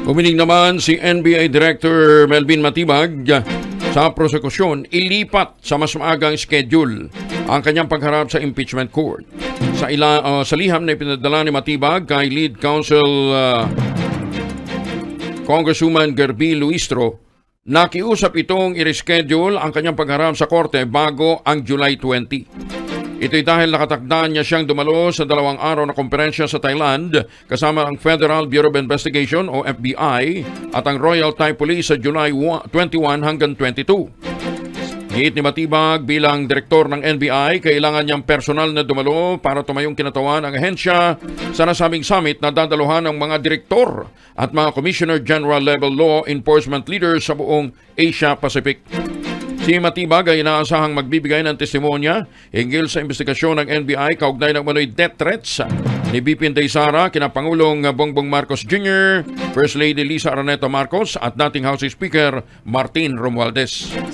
Umiling naman si NBA Director Melvin Matibag sa prosekusyon ilipat sa mas maagang schedule ang kanyang pagharap sa impeachment court. Sa liham na ipinadala ni Matibag kay Lead Counsel Congresswoman Gerby Luistro, nakiusap itong i-reschedule ang kanyang pagharap sa korte bago ang July 20. Ito'y dahil nakatakdaan niya siyang dumalo sa 2 araw na komperensya sa Thailand kasama ang Federal Bureau of Investigation o FBI at ang Royal Thai Police sa July 21 hanggang 22. Giit ni Matibag bilang direktor ng NBI, kailangan niyang personal na dumalo para tumayong kinatawan ang ahensya sa nasabing summit na dadaluhan ng mga direktor at mga Commissioner General level law enforcement leaders sa buong Asia Pacific. Si Matibag ay inaasahang magbibigay ng testimonya hinggil sa investigasyon ng NBI kaugnay ng manoy death threats ni BP Inday Sara, kina Pangulong Bongbong Marcos Jr., First Lady Lisa Araneta Marcos at dating House Speaker Martin Romualdez.